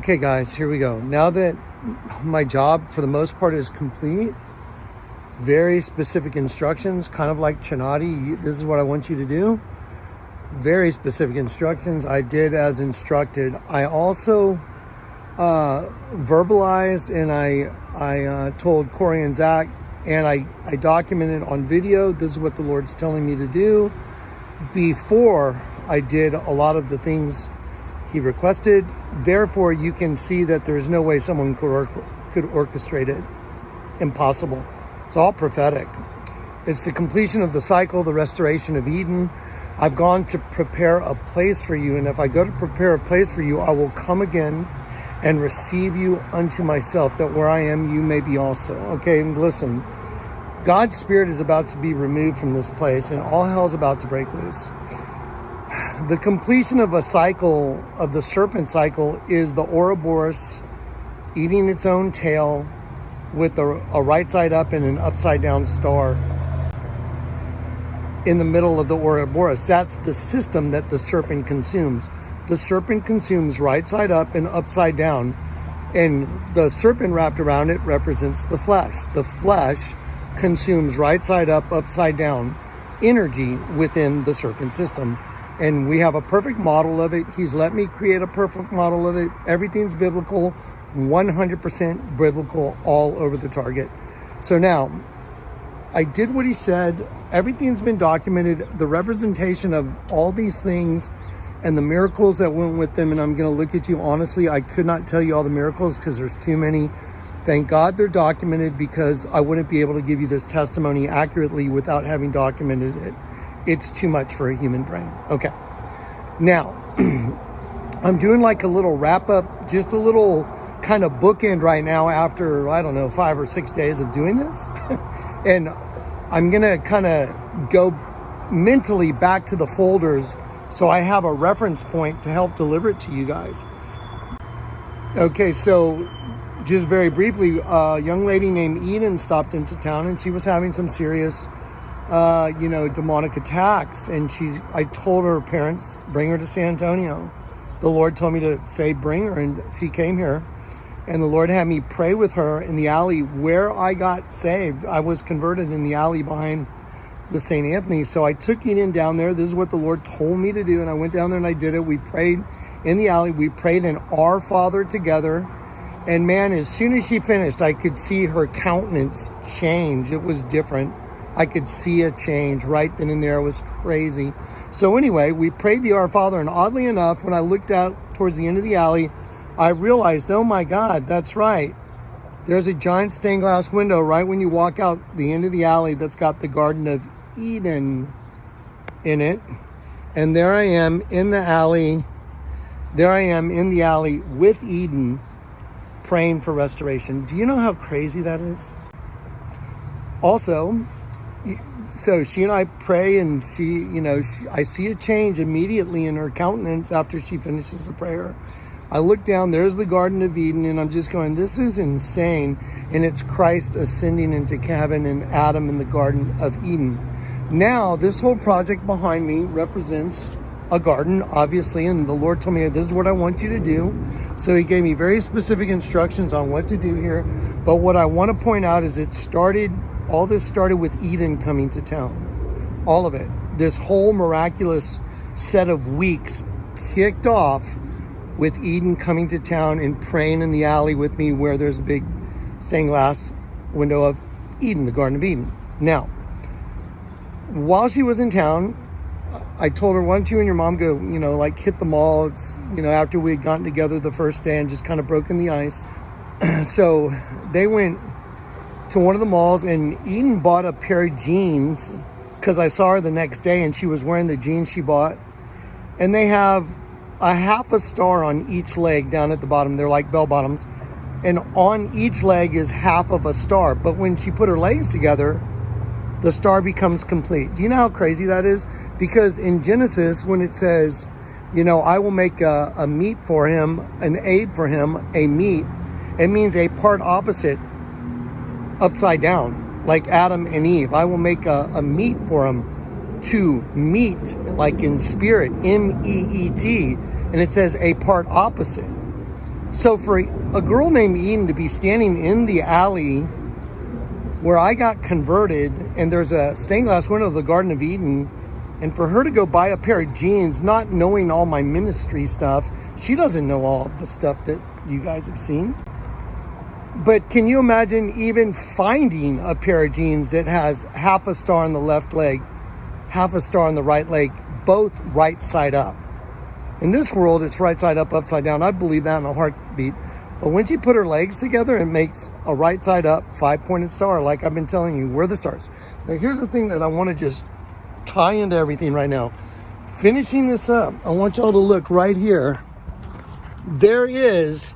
Okay guys, here we go. Now that my job for the most part is complete, very specific instructions, kind of like Chinati, this is what I want you to do. Very specific instructions. I did as instructed. I also verbalized and I told Corey and Zach, and I documented on video, this is what the Lord's telling me to do, before I did a lot of the things he requested. Therefore, you can see that there's no way someone could orchestrate it. Impossible. It's all prophetic. It's the completion of the cycle, the restoration of Eden. I've gone to prepare a place for you, and if I go to prepare a place for you, I will come again and receive you unto myself, that where I am, you may be also. Okay, and listen, God's Spirit is about to be removed from this place, and all hell's about to break loose. The completion of a cycle, of the serpent cycle, is the Ouroboros eating its own tail with a right side up and an upside down star in the middle of the Ouroboros. That's the system that the serpent consumes. The serpent consumes right side up and upside down, and the serpent wrapped around it represents the flesh. The flesh consumes right side up, upside down energy within the serpent system. And we have a perfect model of it. He's let me create a perfect model of it. Everything's biblical, 100% biblical, all over the target. So now, I did what he said. Everything's been documented. The representation of all these things and the miracles that went with them. And I'm going to look at you honestly. I could not tell you all the miracles because there's too many. Thank God they're documented, because I wouldn't be able to give you this testimony accurately without having documented it. It's too much for a human brain. Okay. Now, I'm doing like a little wrap up, just a little kind of bookend right now after, I don't know, 5 or 6 days of doing this. And I'm going to kind of go mentally back to the folders so I have a reference point to help deliver it to you guys. Okay, so just very briefly, a young lady named Eden stopped into town, and she was having some serious demonic attacks. And I told her parents, bring her to San Antonio. The Lord told me to say, bring her. And she came here, and the Lord had me pray with her in the alley where I got saved. I was converted in the alley behind the St. Anthony. So I took Eden down there. This is what the Lord told me to do. And I went down there and I did it. We prayed in the alley. We prayed an Our Father together. And man, as soon as she finished, I could see her countenance change. It was different. I could see a change right then and there. It was crazy. So anyway, we prayed the Our Father, and oddly enough, when I looked out towards the end of the alley, I realized, oh my God, that's right. There's a giant stained glass window right when you walk out the end of the alley that's got the Garden of Eden in it. And there I am in the alley. There I am in the alley with Eden, praying for restoration. Do you know how crazy that is? Also, so she and I pray, and I see a change immediately in her countenance after she finishes the prayer. I look down, there's the Garden of Eden, and I'm just going, this is insane. And it's Christ ascending into heaven and Adam in the Garden of Eden. Now, this whole project behind me represents a garden, obviously, and the Lord told me, this is what I want you to do. So he gave me very specific instructions on what to do here. But what I want to point out is all this started with Eden coming to town. All of it. This whole miraculous set of weeks kicked off with Eden coming to town and praying in the alley with me where there's a big stained glass window of Eden, the Garden of Eden. Now, while she was in town, I told her, why don't you and your mom go, hit the mall. It's, after we had gotten together the first day and just kind of broken the ice. So they went to one of the malls, and Eden bought a pair of jeans because I saw her the next day and she was wearing the jeans she bought. And they have a half a star on each leg down at the bottom. They're like bell bottoms. And on each leg is half of a star. But when she put her legs together, the star becomes complete. Do you know how crazy that is? Because in Genesis, when it says, I will make a meat for him, an aid for him, a meat, it means a part opposite upside down, like Adam and Eve. I will make a meat for him to meet, like in spirit, M-E-E-T, and it says a part opposite. So for a girl named Eden to be standing in the alley where I got converted, and there's a stained glass window of the Garden of Eden, and for her to go buy a pair of jeans, not knowing all my ministry stuff, she doesn't know all the stuff that you guys have seen. But can you imagine even finding a pair of jeans that has half a star on the left leg, half a star on the right leg, both right side up? In this world, it's right side up, upside down. I believe that in a heartbeat. But when she put her legs together, it makes a right side up, 5-pointed star, like I've been telling you. We're the stars. Now, here's the thing that I want to just tie into everything right now. Finishing this up, I want y'all to look right here. There is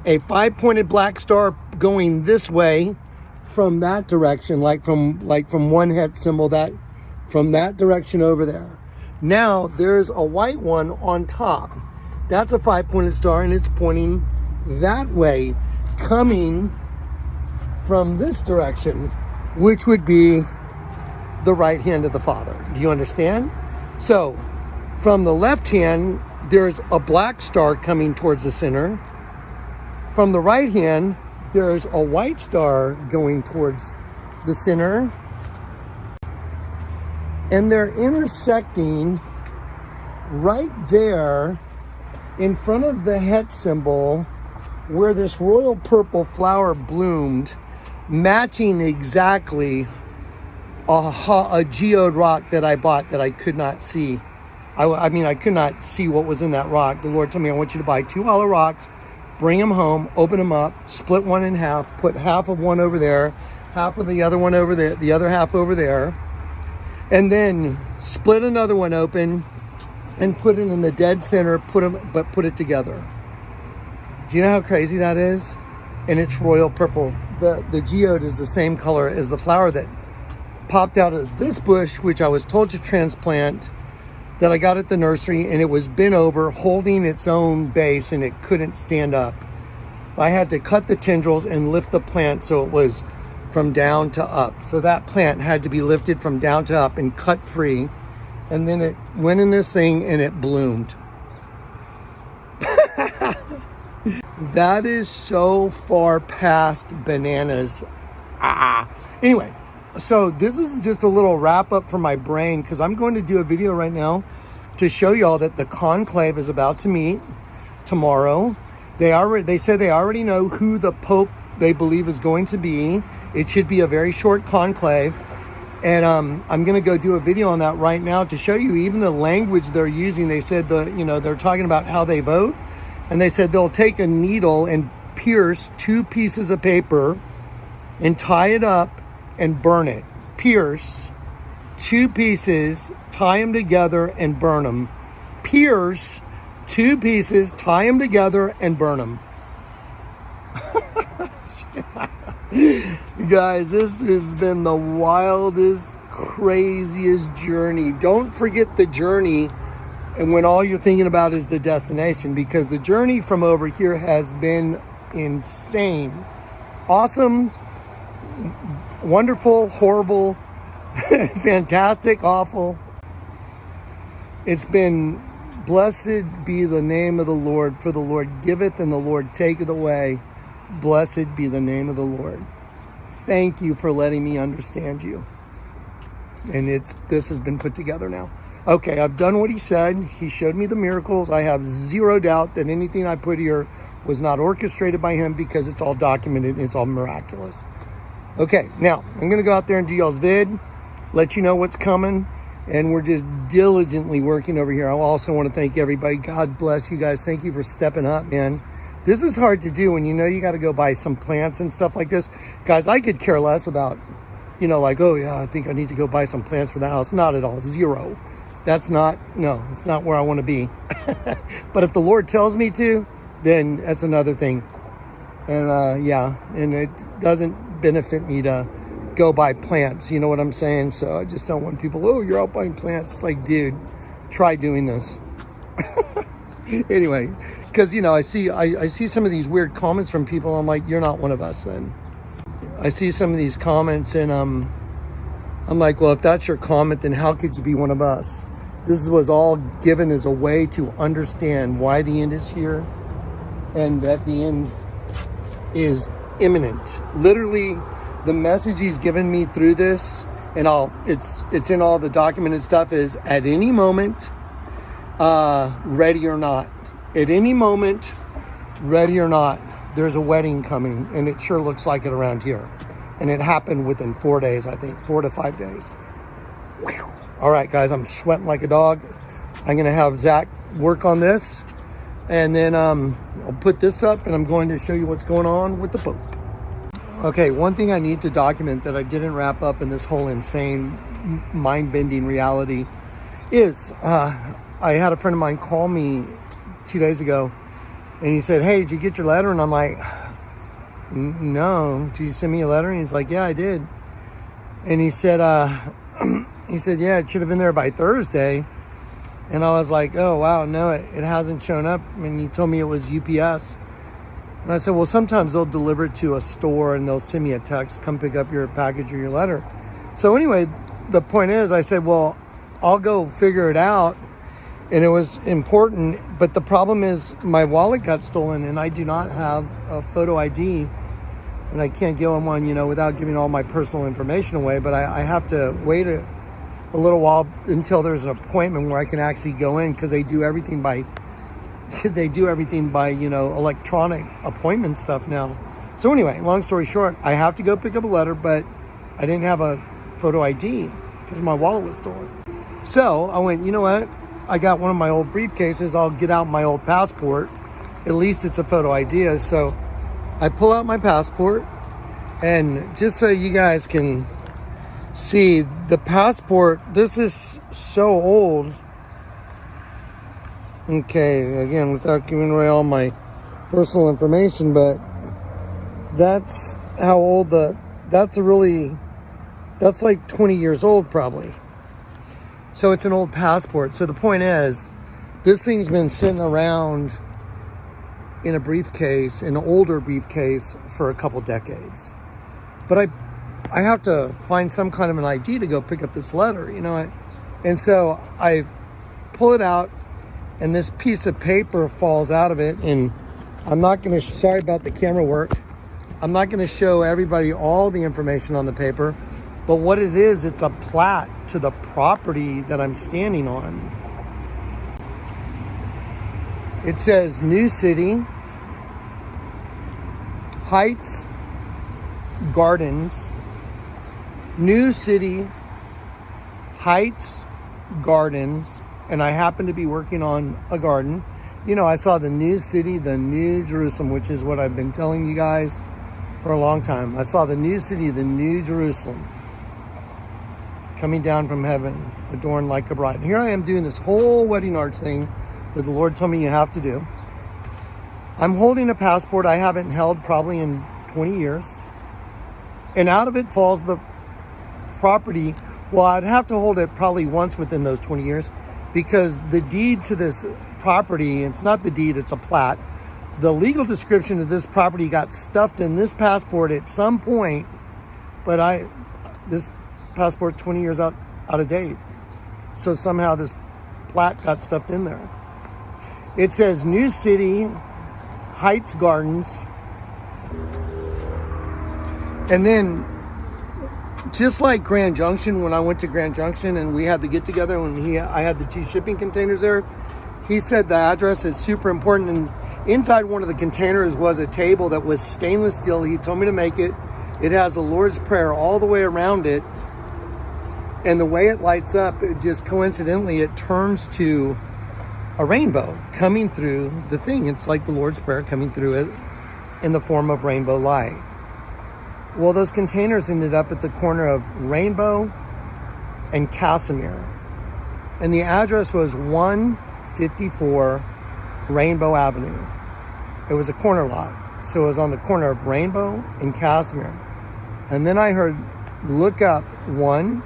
a 5-pointed black star going this way from that direction, like from one het symbol, that from that direction over there. Now there's a white one on top. That's a 5-pointed star, and it's pointing that way, coming from this direction, which would be the right hand of the Father. Do you understand? So from the left hand, there's a black star coming towards the center. From the right hand, there's a white star going towards the center. And they're intersecting right there in front of the het symbol where this royal purple flower bloomed, matching exactly a geode rock that I bought that I could not see. I mean, I could not see what was in that rock. The Lord told me, I want you to buy 2 hollow rocks, bring them home, open them up, split one in half, put half of one over there, half of the other one over there, the other half over there, and then split another one open and put it in the dead center, put it together. Do you know how crazy that is? And it's royal purple. The geode is the same color as the flower that popped out of this bush, which I was told to transplant, that I got at the nursery, and it was bent over, holding its own base, and it couldn't stand up. I had to cut the tendrils and lift the plant so it was from down to up. So that plant had to be lifted from down to up and cut free. And then it went in this thing and it bloomed. That is so far past bananas. Anyway, so this is just a little wrap up for my brain, because I'm going to do a video right now to show y'all that the conclave is about to meet tomorrow. They said they already know who the Pope they believe is going to be. It should be a very short conclave. And I'm going to go do a video on that right now to show you even the language they're using. They said they're talking about how they vote. And they said they'll take a needle and pierce 2 pieces of paper and tie it up and burn it. Pierce 2 pieces, tie them together and burn them. Pierce 2 pieces, tie them together and burn them. Guys, this has been the wildest, craziest journey. Don't forget the journey, and when all you're thinking about is the destination, because the journey from over here has been insane. Awesome, wonderful, horrible, fantastic, awful. It's been blessed be the name of the Lord, for the Lord giveth and the Lord taketh away. Blessed be the name of the Lord. Thank you for letting me understand you. And this has been put together now. Okay, I've done what he said. He showed me the miracles. I have zero doubt that anything I put here was not orchestrated by him, because it's all documented and it's all miraculous. Okay, now I'm going to go out there and do y'all's vid, let you know what's coming, and we're just diligently working over here. I also want to thank everybody. God bless you guys. Thank you for stepping up, man. This is hard to do when you know you got to go buy some plants and stuff like this. Guys, I could care less about, like, oh yeah, I think I need to go buy some plants for the house. Not at all. Zero. It's not where I want to be. But if the Lord tells me to, then that's another thing. And and it doesn't benefit me to go buy plants. You know what I'm saying? So I just don't want people, oh, you're out buying plants. It's like, dude, try doing this. Anyway, because I see some of these weird comments from people. I'm like, you're not one of us then. I see some of these comments and I'm like, well, if that's your comment, then how could you be one of us? This was all given as a way to understand why the end is here and that the end is imminent. Literally, the message he's given me through this, and it's in all the documented stuff, is at any moment, ready or not. At any moment, ready or not, there's a wedding coming, and it sure looks like it around here. And it happened within 4 days, I think, 4 to 5 days. Wow. All right, guys, I'm sweating like a dog. I'm going to have Zach work on this, and then I'll put this up, and I'm going to show you what's going on with the Pope. Okay, one thing I need to document that I didn't wrap up in this whole insane, mind-bending reality is I had a friend of mine call me 2 days ago, and he said, "Hey, did you get your letter?" And I'm like, "No, did you send me a letter?" And he's like, "Yeah, I did." And he said, "Yeah, it should have been there by Thursday." And I was like, "Oh, wow, no, it hasn't shown up." And he told me it was UPS. And I said, "Well, sometimes they'll deliver it to a store and they'll send me a text, come pick up your package or your letter." So anyway, the point is, I said, "Well, I'll go figure it out." And it was important, but the problem is my wallet got stolen, and I do not have a photo ID, and I can't give them one, without giving all my personal information away. But I have to wait a little while until there's an appointment where I can actually go in, because they do everything by electronic appointment stuff now. So anyway, long story short, I have to go pick up a letter, but I didn't have a photo ID because my wallet was stolen. So I went, you know what? I got one of my old briefcases. I'll get out my old passport. At least it's a photo ID. So I pull out my passport, and just so you guys can see the passport, this is so old. Okay, again, without giving away all my personal information, but that's how old that's like 20 years old probably. So it's an old passport. So the point is, this thing's been sitting around in a briefcase, an older briefcase, for a couple decades. But I have to find some kind of an ID to go pick up this letter, and so I pull it out, and this piece of paper falls out of it, and I'm not going to, sorry about the camera work, I'm not going to show everybody all the information on the paper, but what it is, it's a plat to the property that I'm standing on. It says New City, Heights, Gardens, New City, Heights, Gardens, and I happen to be working on a garden. I saw the New City, the New Jerusalem, which is what I've been telling you guys for a long time. I saw the New City, the New Jerusalem, coming down from heaven, adorned like a bride. And here I am doing this whole wedding arch thing that the Lord told me you have to do. I'm holding a passport I haven't held probably in 20 years. And out of it falls the property. Well, I'd have to hold it probably once within those 20 years, because the deed to this property, it's not the deed, it's a plat. The legal description of this property got stuffed in this passport at some point, but this passport 20 years out of date. So somehow this plat got stuffed in there. It says New City, Heights, Gardens. And then, just like Grand Junction, when I went to Grand Junction and we had to get together when I had the 2 shipping containers there, he said the address is super important. And inside one of the containers was a table that was stainless steel. He told me to make it. It has the Lord's Prayer all the way around it. And the way it lights up, it just coincidentally, it turns to a rainbow coming through the thing. It's like the Lord's Prayer coming through it in the form of rainbow light. Well, those containers ended up at the corner of Rainbow and Casimir. And the address was 154 Rainbow Avenue. It was a corner lot. So it was on the corner of Rainbow and Casimir. And then I heard, look up 1,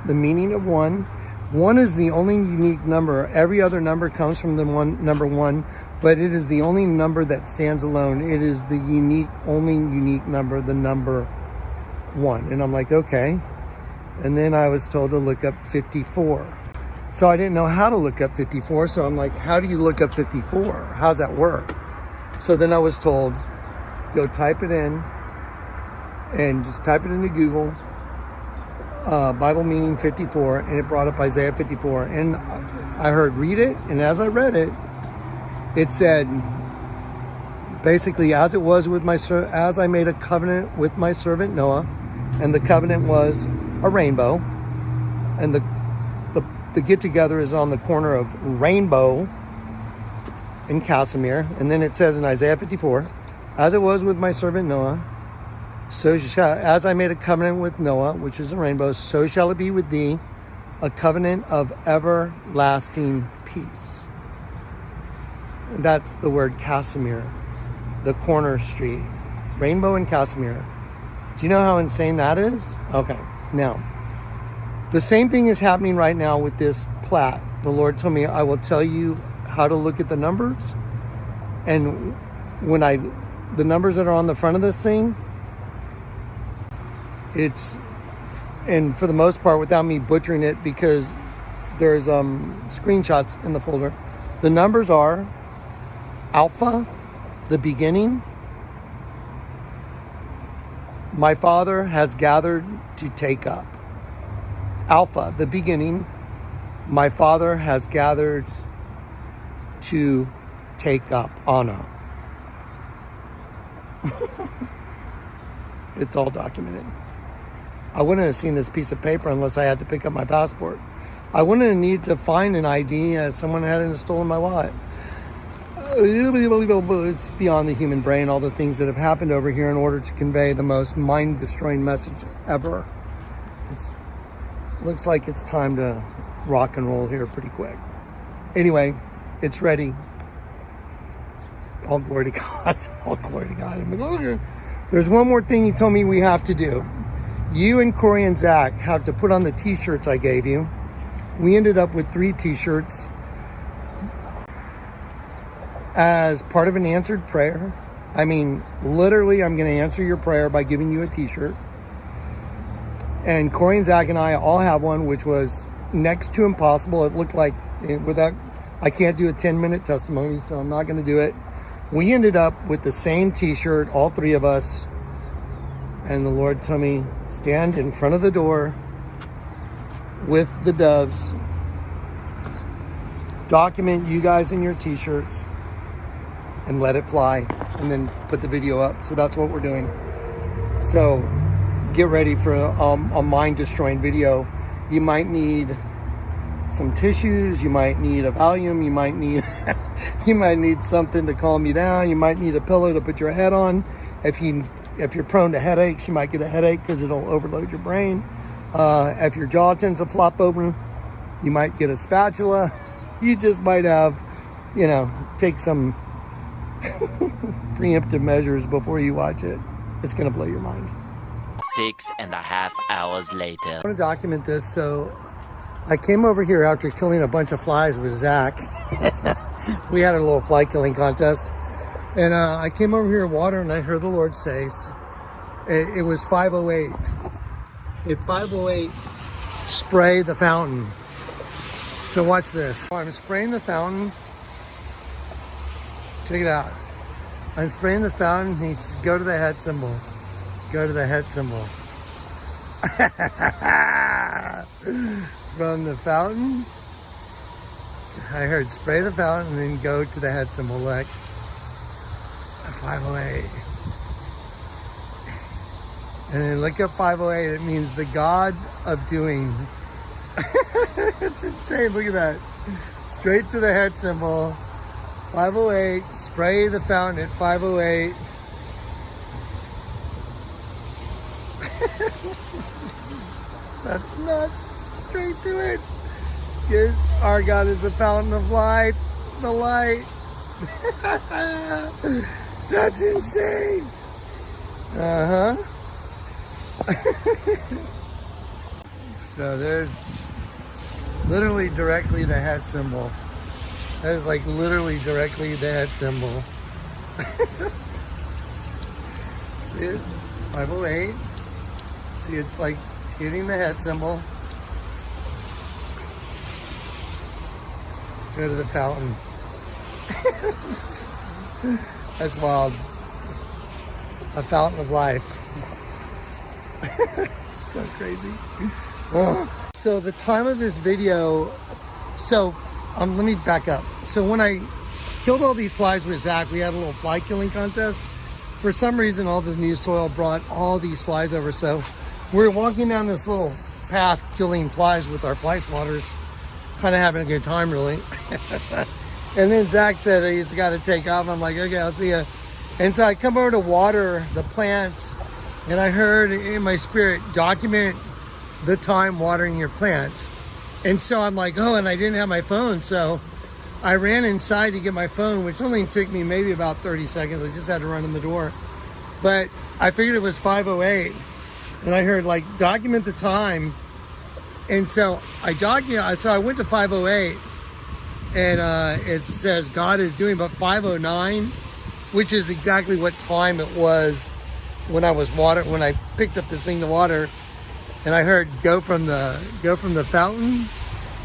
the meaning of 1. 1 is the only unique number. Every other number comes from the number 1, but it is the only number that stands alone. It is the only unique number, the number 1. And I'm like, okay. And then I was told to look up 54. So I didn't know how to look up 54. So I'm like, how do you look up 54? How's that work? So then I was told, go type it in and just type it into Google, Bible meaning 54, and it brought up Isaiah 54. And I heard read it, and as I read it, it said, basically, as it was with as I made a covenant with my servant Noah, and the covenant was a rainbow, and the get together is on the corner of Rainbow and Casimir. And then it says in Isaiah 54, as it was with my servant Noah, as I made a covenant with Noah, which is a rainbow, so shall it be with thee, a covenant of everlasting peace. That's the word Casimir, the corner street, Rainbow and Casimir. Do you know how insane that is? Okay, now, the same thing is happening right now with this plat. The Lord told me, I will tell you how to look at the numbers. And when the numbers that are on the front of this thing, and for the most part, without me butchering it, because there's screenshots in the folder, the numbers are Alpha, the beginning. My Father has gathered to take up. Alpha, the beginning. My Father has gathered to take up. Anna. It's all documented. I wouldn't have seen this piece of paper unless I had to pick up my passport. I wouldn't have needed to find an ID as someone hadn't stolen my wallet. It's beyond the human brain, all the things that have happened over here in order to convey the most mind-destroying message ever. It looks like it's time to rock and roll here pretty quick. Anyway, it's ready. All glory to God. All glory to God. There's one more thing he told me we have to do. You and Corey and Zach have to put on the t-shirts I gave you. We ended up with 3 t-shirts as part of an answered prayer. I mean, literally, I'm going to answer your prayer by giving you a t-shirt. And Corey and Zach and I all have one, which was next to impossible. It looked like, I can't do a 10-minute testimony, so I'm not going to do it. We ended up with the same t-shirt, all 3 of us. And the Lord told me, stand in front of the door with the doves. Document you guys in your t-shirts and let it fly. And then put the video up. So that's what we're doing. So get ready for a mind-destroying video. You might need some tissues. You might need a Valium. You might need you might need something to calm you down. You might need a pillow to put your head on. If you're prone to headaches, you might get a headache because it'll overload your brain. If your jaw tends to flop open, you might get a spatula. You just might have, take some preemptive measures before you watch it. It's going to blow your mind. 6.5 hours later. I want to document this. So I came over here after killing a bunch of flies with Zach. We had a little fly killing contest. And I came over here to water, and I heard the Lord say, it was 5:08. At 5:08, spray the fountain. So watch this. I'm spraying the fountain. Check it out. I'm spraying the fountain. He says, go to the head symbol. Go to the head symbol. From the fountain, I heard spray the fountain and then go to the head symbol. Look. 508. And then look up 508. It means the God of doing. It's insane. Look at that. Straight to the head symbol. 508. Spray the fountain at 508. That's nuts. Straight to it. Our God is the fountain of light. The light. That's insane. So there's literally directly the head symbol. That is like literally directly the head symbol. See it? 508. See, it's like hitting the head symbol. Go to the fountain. That's wild. A fountain of life. So crazy. So the time of this video, let me back up. So when I killed all these flies with Zach, we had a little fly killing contest. For some reason, all the new soil brought all these flies over. So we're walking down this little path killing flies with our fly swatters, kind of having a good time, really. And then Zach said he's got to take off. I'm like, okay, I'll see ya. And so I come over to water the plants, and I heard in my spirit, document the time watering your plants. And so I'm like, oh, and I didn't have my phone. So I ran inside to get my phone, which only took me maybe about 30 seconds. I just had to run in the door. But I figured it was 5:08. And I heard, like, document the time. And so I went to 5:08. And it says God is doing, but 5:09, which is exactly what time it was when I picked up this thing to water. And I heard go from the fountain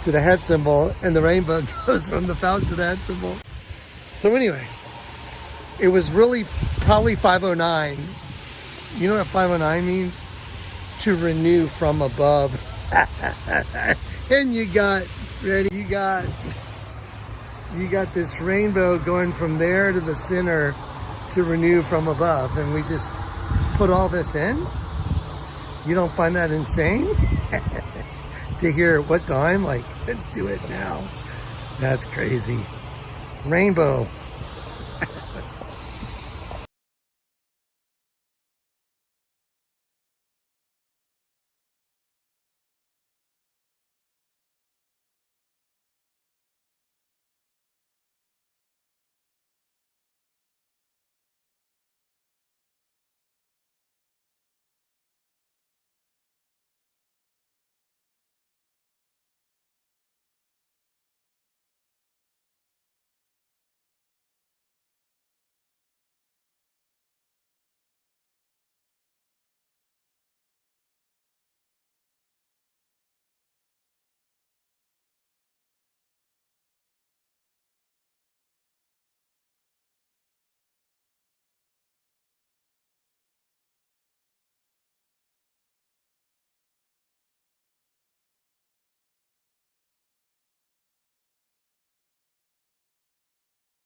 to the head symbol, and the rainbow goes from the fountain to the head symbol. So anyway, it was really probably 5:09. You know what 5:09 means? To renew from above. And you got this rainbow going from there to the center to renew from above. And we just put all this in. You don't find that insane? To hear what time? Like, do it now. That's crazy. Rainbow.